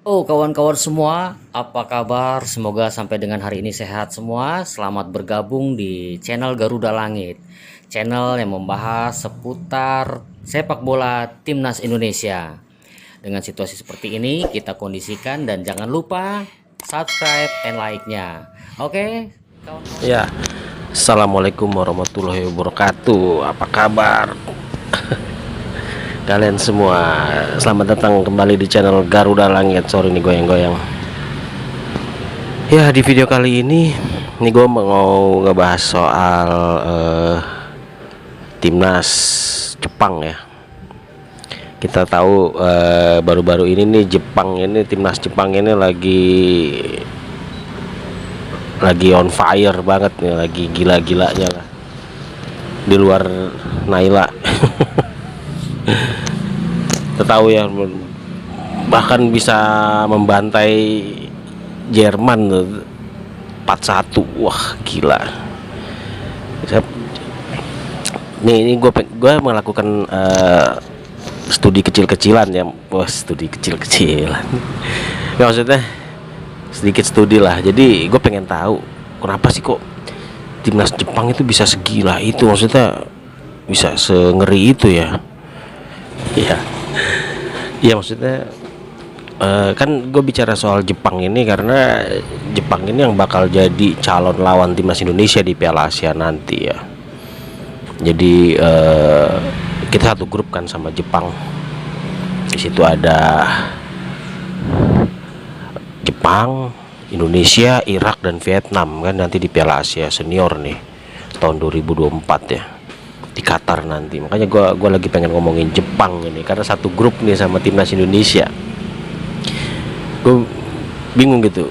Oh, kawan-kawan semua, apa kabar? Semoga sampai dengan hari ini sehat semua. Selamat bergabung di channel Garuda Langit, channel yang membahas seputar sepak bola Timnas Indonesia. Dengan situasi seperti ini, kita kondisikan dan jangan lupa subscribe and like-nya. Oke, kawan-kawan. Ya, assalamualaikum warahmatullahi wabarakatuh. Apa kabar kalian semua? Selamat datang kembali di channel Garuda Langit. Sorry nih goyang-goyang. Ya, di video kali ini gue mau ngebahas soal timnas Jepang ya. Kita tahu baru-baru ini nih timnas Jepang ini lagi on fire banget nih, lagi gila-gilanya lah di luar Naila. Kita tahu ya, bahkan bisa membantai Jerman 4-1. Wah, gila. Ini gue melakukan studi kecil-kecilan ya. Wah, studi kecil-kecilan. Ya, maksudnya sedikit studi lah. Jadi gue pengen tahu kenapa sih kok timnas Jepang itu bisa segila itu, maksudnya bisa sengeri itu ya. Iya, iya, maksudnya kan gue bicara soal Jepang ini karena Jepang ini yang bakal jadi calon lawan timnas Indonesia di Piala Asia nanti ya. Jadi kita satu grup kan sama Jepang. Di situ ada Jepang, Indonesia, Irak dan Vietnam kan nanti di Piala Asia Senior nih tahun 2024 ya, di Qatar nanti. Makanya gue lagi pengen ngomongin Jepang ini karena satu grup nih sama timnas Indonesia. Gue bingung gitu,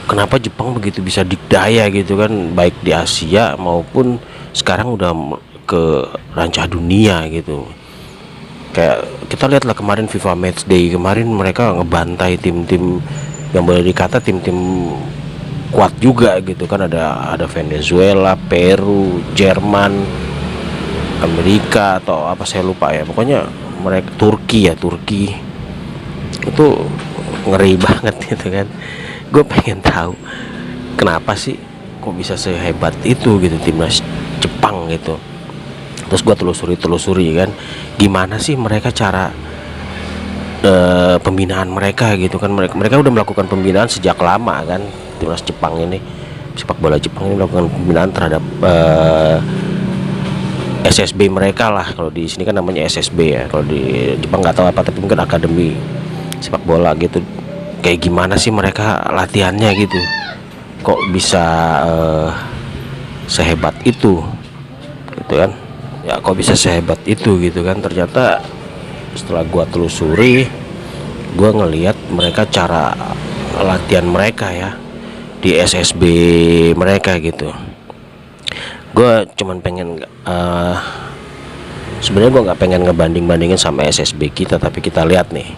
kenapa Jepang begitu bisa dikdaya gitu kan, baik di Asia maupun sekarang udah ke rancah dunia gitu. Kayak kita lihatlah kemarin FIFA Matchday kemarin, mereka ngebantai tim-tim yang boleh dikata tim-tim kuat juga gitu kan. Ada Venezuela, Peru, Jerman, Amerika atau apa saya lupa ya, pokoknya mereka Turki itu ngeri banget gitu kan. Gue pengen tahu kenapa sih kok bisa sehebat itu gitu timnas Jepang gitu. Terus gue telusuri kan, gimana sih mereka cara pembinaan mereka gitu kan. Mereka udah melakukan pembinaan sejak lama kan, timnas Jepang ini, sepak bola Jepang ini melakukan pembinaan terhadap SSB mereka lah. Kalau di sini kan namanya SSB ya, kalau di Jepang nggak tahu apa, tapi mungkin akademi sepak bola gitu. Kayak gimana sih mereka latihannya gitu, kok bisa sehebat itu gitu kan ya, kok bisa sehebat itu gitu kan. Ternyata setelah gua telusuri, gua ngelihat mereka cara latihan mereka ya di SSB mereka gitu. Gue cuman pengen sebenarnya gue nggak pengen ngebanding-bandingin sama SSB kita, tapi kita lihat nih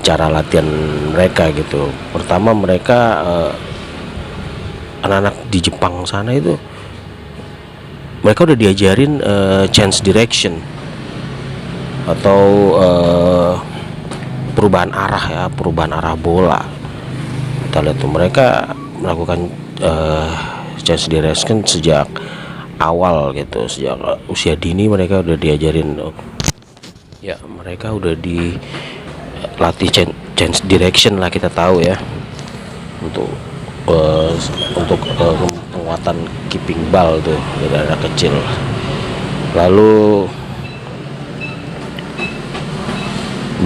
cara latihan mereka gitu. Pertama, mereka anak-anak di Jepang sana itu mereka udah diajarin change direction atau perubahan arah bola. Kita lihat tuh mereka melakukan change direction sejak awal gitu, sejak usia dini mereka udah diajarin ya, mereka udah dilatih change direction lah, kita tahu ya, untuk penguatan keeping ball tuh dari anak kecil. Lalu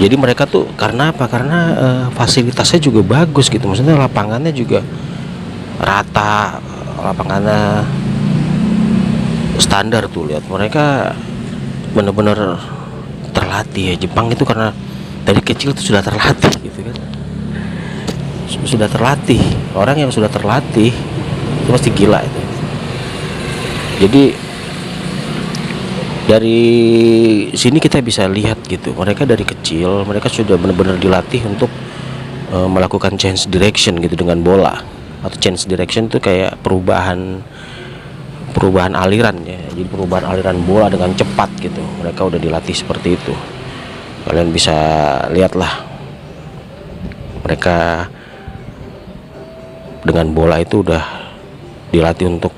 jadi mereka tuh karena apa? Karena fasilitasnya juga bagus gitu, maksudnya lapangannya juga rata, lapangannya standar tuh. Lihat mereka bener-bener terlatih ya. Jepang itu karena dari kecil tuh sudah terlatih gitu kan, sudah terlatih. Orang yang sudah terlatih itu pasti gila itu. Jadi dari sini kita bisa lihat gitu, mereka dari kecil mereka sudah benar-benar dilatih untuk melakukan change direction gitu dengan bola. Atau change direction itu kayak perubahan aliran ya, jadi perubahan aliran bola dengan cepat gitu. Mereka udah dilatih seperti itu. Kalian bisa lihatlah mereka dengan bola itu udah dilatih untuk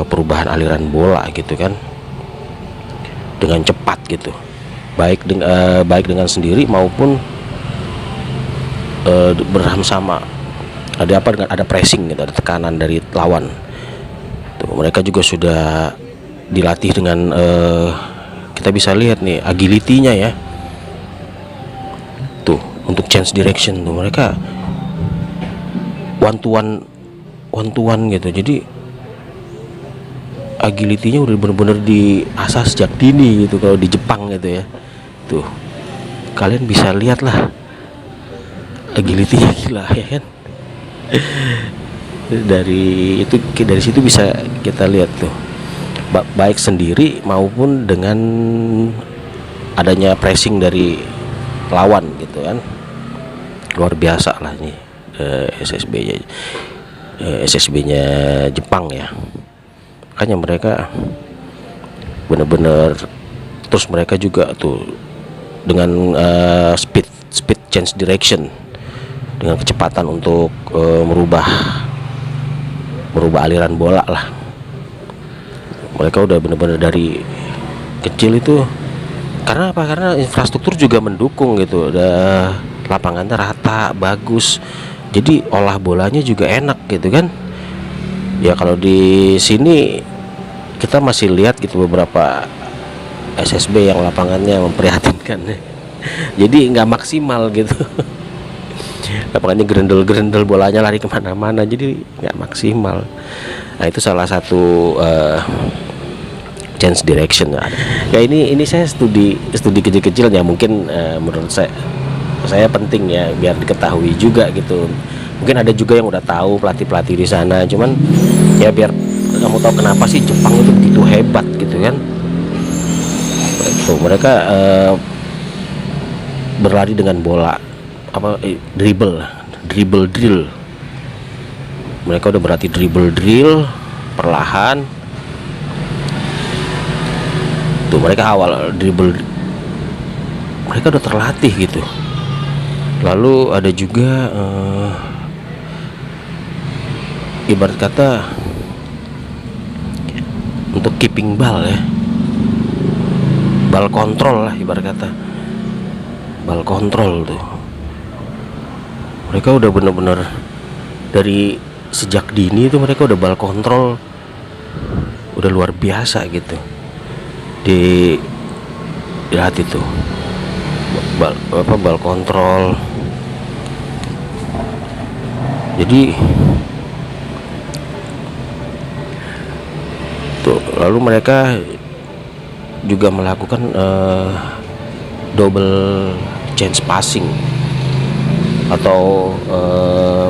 perubahan aliran bola gitu kan, dengan cepat gitu, baik dengan sendiri maupun bersama-sama. Ada pressing gitu, ada tekanan dari lawan tuh. Mereka juga sudah dilatih dengan kita bisa lihat nih agility-nya ya tuh, untuk change direction tuh mereka one to one gitu. Jadi agility-nya udah bener-bener diasah sejak dini gitu kalau di Jepang gitu ya. Tuh kalian bisa lihat lah agility-nya gila ya kan. Dari situ bisa kita lihat tuh, baik sendiri maupun dengan adanya pressing dari lawan gitu kan. Luar biasa lah ini SSB-nya Jepang ya. Makanya mereka benar-benar, terus mereka juga tuh dengan speed change direction, dengan kecepatan untuk merubah aliran bola lah. Mereka udah benar-benar dari kecil itu. Karena apa? Karena infrastruktur juga mendukung gitu. Udah lapangannya rata, bagus. Jadi olah bolanya juga enak gitu kan. Ya kalau di sini kita masih lihat gitu beberapa SSB yang lapangannya memprihatinkan. Jadi nggak maksimal gitu. Lapangannya gerendel-gerendel, bolanya lari kemana-mana, jadi nggak maksimal. Nah itu salah satu change direction ya. Ini saya studi kecil-kecilnya, mungkin menurut saya penting ya biar diketahui juga gitu. Mungkin ada juga yang udah tahu, pelatih di sana, cuman ya biar kamu tahu kenapa sih Jepang itu begitu hebat gitu kan. Tuh, mereka berlari dengan bola, dribble drill. Mereka udah berarti dribble drill perlahan. Tuh mereka awal dribble, mereka udah terlatih gitu. Lalu ada juga ibarat kata untuk keeping ball ya, ball kontrol lah ibarat kata, ball kontrol tuh. Mereka udah bener-bener dari sejak dini itu mereka udah ball kontrol, udah luar biasa gitu. Lihat itu ball kontrol. Jadi tuh, lalu mereka juga melakukan double change passing atau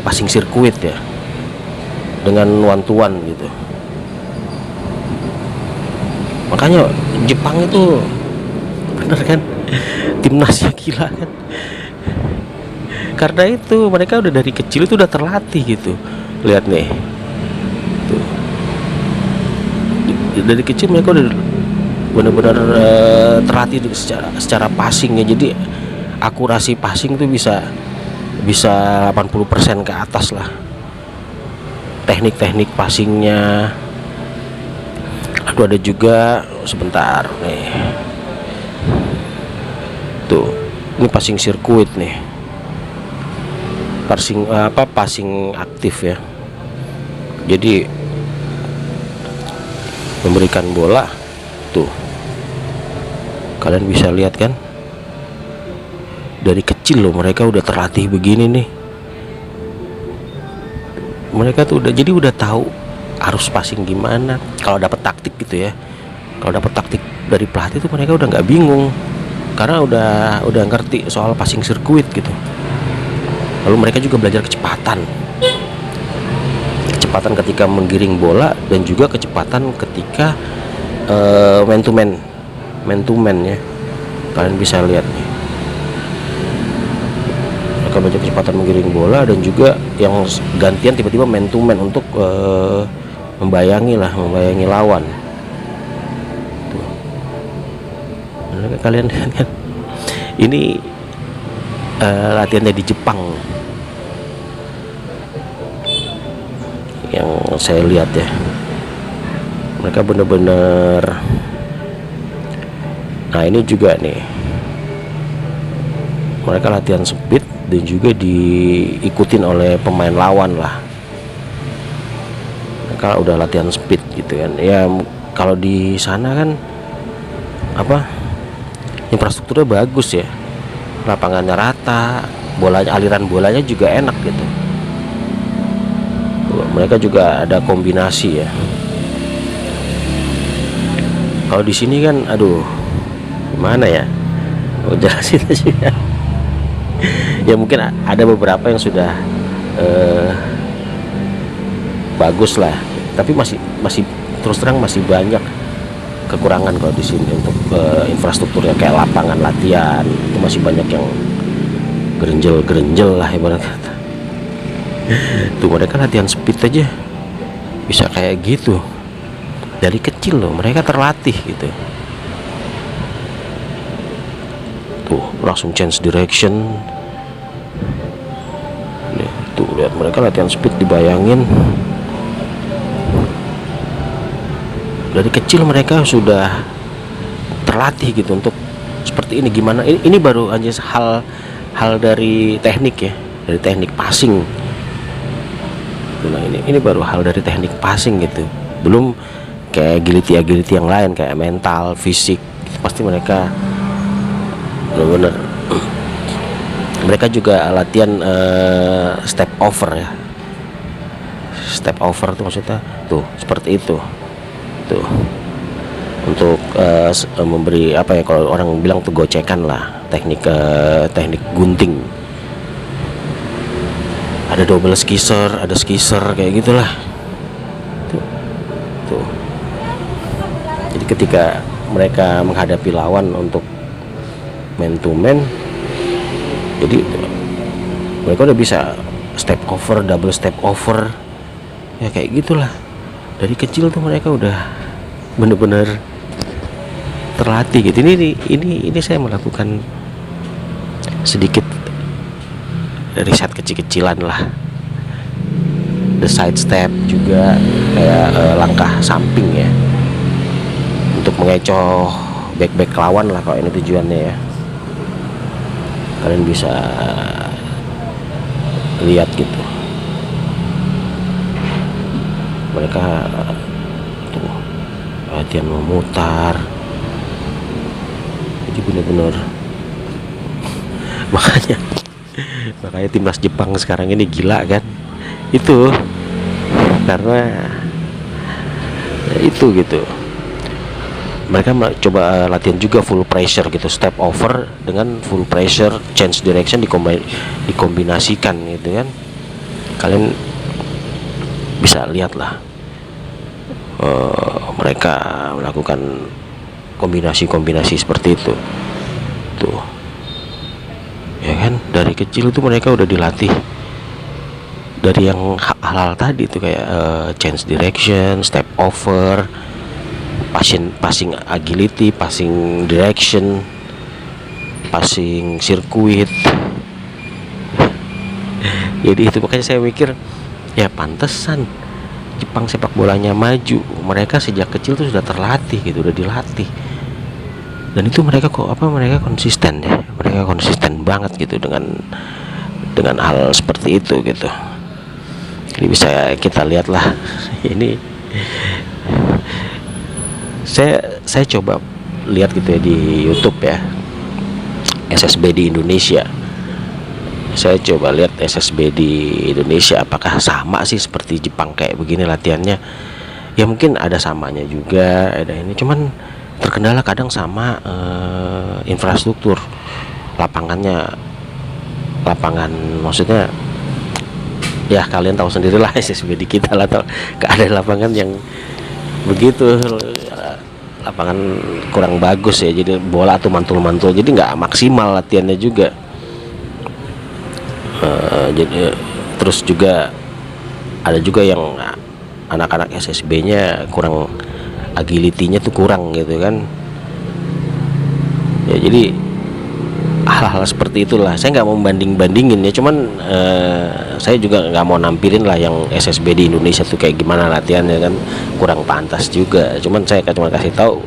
passing circuit ya, dengan one to one gitu. Makanya Jepang itu bener kan, timnasnya gila kan. Karena itu mereka udah dari kecil itu udah terlatih gitu. Lihat nih tuh. Dari kecil mereka udah benar-benar terlatih secara passing ya. Jadi akurasi passing itu bisa 80% ke atas lah. Teknik passingnya. Lalu ada juga sebentar nih. Tuh, ini passing sirkuit nih. Passing aktif ya. Jadi memberikan bola tuh. Kalian bisa lihat kan? Dari kecil loh mereka udah terlatih begini nih. Mereka tuh udah tahu harus passing gimana. Kalau dapat taktik gitu ya, kalau dapat taktik dari pelatih tuh mereka udah nggak bingung, karena udah ngerti soal passing sirkuit gitu. Lalu mereka juga belajar kecepatan ketika menggiring bola, dan juga kecepatan ketika man to man ya. Kalian bisa lihat nih, mereka belajar kecepatan menggiring bola, dan juga yang gantian tiba-tiba man to man untuk membayangi lawan. Tuh. Kalian lihat kan, ini latihannya di Jepang. yang saya lihat ya. Mereka bener-bener, nah ini juga nih, mereka latihan speed dan juga diikutin oleh pemain lawan lah. Mereka udah latihan speed gitu kan ya. Kalau di sana kan apa, infrastrukturnya bagus ya, lapangannya rata, bolanya, aliran bolanya juga enak gitu. Mereka juga ada kombinasi ya. Kalau di sini kan, aduh, gimana ya? Jelasin aja. Ya mungkin ada beberapa yang sudah bagus lah, tapi masih terus terang masih banyak kekurangan kalau di sini untuk infrastrukturnya, kayak lapangan latihan itu masih banyak yang gerenjel lah ibarat kata. Tuh mereka latihan speed aja bisa kayak gitu. Dari kecil loh mereka terlatih gitu. Tuh langsung change direction. Nih, tuh lihat mereka latihan speed, dibayangin. Dari kecil mereka sudah terlatih gitu untuk seperti ini. Gimana? Ini baru aja hal dari teknik ya, dari teknik passing. Nah ini baru hal dari teknik passing gitu. Belum kayak agility yang lain, kayak mental, fisik. Pasti mereka benar-benar. Mereka juga latihan step over ya. Step over tuh maksudnya tuh seperti itu. Tuh untuk memberi apa ya, kalau orang bilang tuh gocekan lah, teknik gunting. Ada double skisser, ada skisser kayak gitulah. Tuh. Jadi ketika mereka menghadapi lawan untuk man to man, jadi mereka udah bisa step over, double step over, ya kayak gitulah. Dari kecil tuh mereka udah bener-bener terlatih gitu. Ini saya melakukan sedikit riset kecil-kecilan lah. The side step juga kayak langkah samping ya, untuk mengecoh back lawan lah kalau ini tujuannya ya. Kalian bisa lihat gitu. Mereka tuh latihan memutar. Jadi benar-benar makanya timnas Jepang sekarang ini gila kan, itu karena itu gitu. Mereka coba latihan juga full pressure gitu, step over dengan full pressure, change direction dikombinasikan gitu kan. Kalian bisa lihat lah, mereka melakukan kombinasi seperti itu tuh ya kan. Dari kecil itu mereka udah dilatih dari yang hal-hal tadi tuh, kayak change direction, step over, passing agility, passing direction, passing circuit. Jadi itu makanya saya mikir ya pantesan Jepang sepak bolanya maju. Mereka sejak kecil tuh sudah terlatih gitu, udah dilatih. Dan itu mereka konsisten ya. Mereka konsisten banget gitu dengan hal seperti itu gitu. Jadi bisa kita lihat lah. Ini saya coba lihat gitu ya di YouTube ya, SSB di Indonesia. Saya coba lihat SSB di Indonesia apakah sama sih seperti Jepang kayak begini latihannya. Ya mungkin ada samanya juga, ada ini, cuman terkendala kadang sama infrastruktur lapangan maksudnya ya kalian tahu sendirilah SSB di kita lah, atau keadaan lapangan yang begitu, lapangan kurang bagus ya, jadi bola tuh mantul-mantul, jadi nggak maksimal latihannya juga. Jadi terus juga ada juga yang anak-anak SSB-nya kurang, agility-nya tuh kurang gitu kan ya. Jadi hal-hal seperti itulah. Saya nggak mau banding-bandingin ya, cuman saya juga nggak mau nampilin lah yang SSB di Indonesia tuh kayak gimana latihannya kan, kurang pantas juga. Cuman saya cuma kasih tahu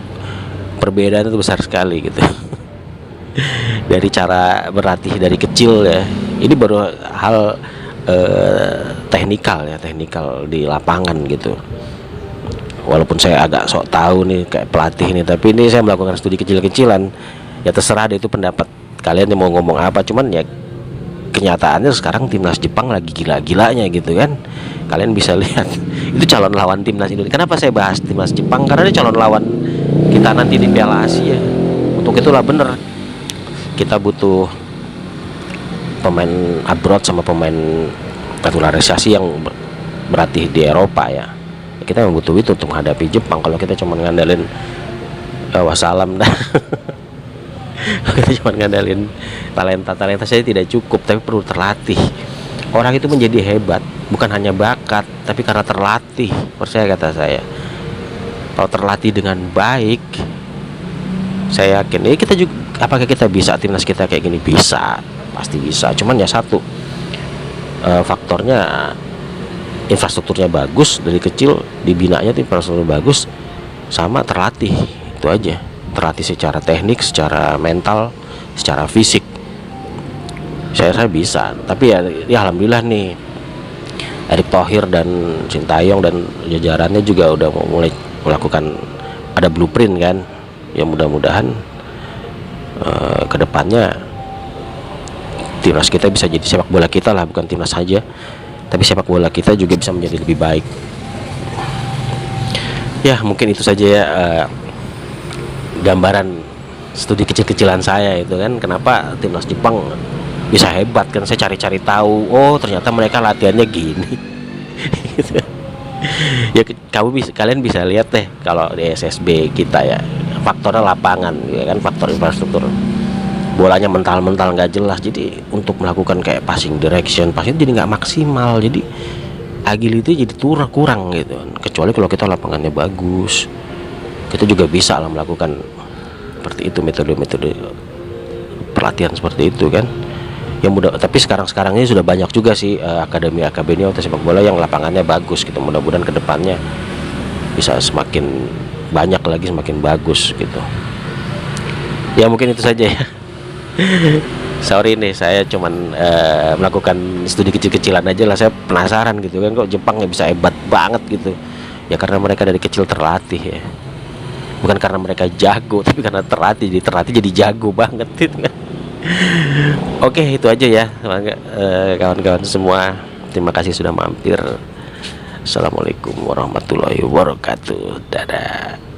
perbedaan itu besar sekali gitu. Dari cara berlatih dari kecil ya, ini baru hal teknikal ya, teknikal di lapangan gitu. Walaupun saya agak sok tahu nih kayak pelatih nih, tapi ini saya melakukan studi kecil-kecilan. Ya terserah deh itu pendapat kalian yang mau ngomong apa, cuman ya kenyataannya sekarang timnas Jepang lagi gila-gilanya gitu kan. Kalian bisa lihat itu calon lawan timnas Indonesia. Kenapa saya bahas timnas Jepang? Karena dia calon lawan kita nanti di Piala Asia. Untuk itulah bener kita butuh pemain abroad sama pemain naturalisasi yang berlatih di Eropa ya. Kita butuh itu untuk menghadapi Jepang. Kalau kita cuma ngandalin wassalam dah. Kita cuma ngandalin talenta saya tidak cukup, tapi perlu terlatih. Orang itu menjadi hebat bukan hanya bakat, tapi karena terlatih. Percaya kata saya, kalau terlatih dengan baik, saya yakin kita juga, apakah kita bisa timnas kita kayak gini? Bisa, pasti bisa. Cuman ya satu, faktornya infrastrukturnya bagus, dari kecil dibinanya tuh infrastruktur bagus, sama terlatih. Itu aja, terlatih secara teknik, secara mental, secara fisik. Saya bisa. Tapi ya alhamdulillah nih, Erick Thohir dan Sintayong dan jajarannya juga udah mulai melakukan, ada blueprint kan. Ya mudah-mudahan kedepannya timnas kita bisa jadi sepak bola kita lah, bukan timnas saja, tapi sepak bola kita juga bisa menjadi lebih baik. Ya mungkin itu saja ya, gambaran studi kecil-kecilan saya itu kan, kenapa timnas Jepang bisa hebat kan. Saya cari-cari tahu, oh ternyata mereka latihannya gini. Ya kalian bisa lihat deh kalau di SSB kita ya, faktornya lapangan ya kan, faktor infrastruktur. Bolanya mental-mental nggak jelas, jadi untuk melakukan kayak passing direction, passing jadi nggak maksimal, jadi agility jadi kurang gitu kan. Kecuali kalau kita lapangannya bagus, kita juga bisa lah melakukan seperti itu, metode-metode pelatihan seperti itu kan. Yang mudah, tapi sekarang ini sudah banyak juga sih akademi atau sepak bola yang lapangannya bagus gitu. Mudah-mudahan kedepannya bisa semakin banyak lagi, semakin bagus gitu. Ya mungkin itu saja ya. Sorry nih, saya cuman melakukan studi kecil-kecilan aja lah. Saya penasaran gitu kan, kok Jepangnya bisa hebat banget gitu. Ya karena mereka dari kecil terlatih ya. Bukan karena mereka jago, tapi karena terlatih jadi jago banget gitu kan. Oke, itu aja ya kawan-kawan semua. Terima kasih sudah mampir. Assalamualaikum warahmatullahi wabarakatuh. Dadah.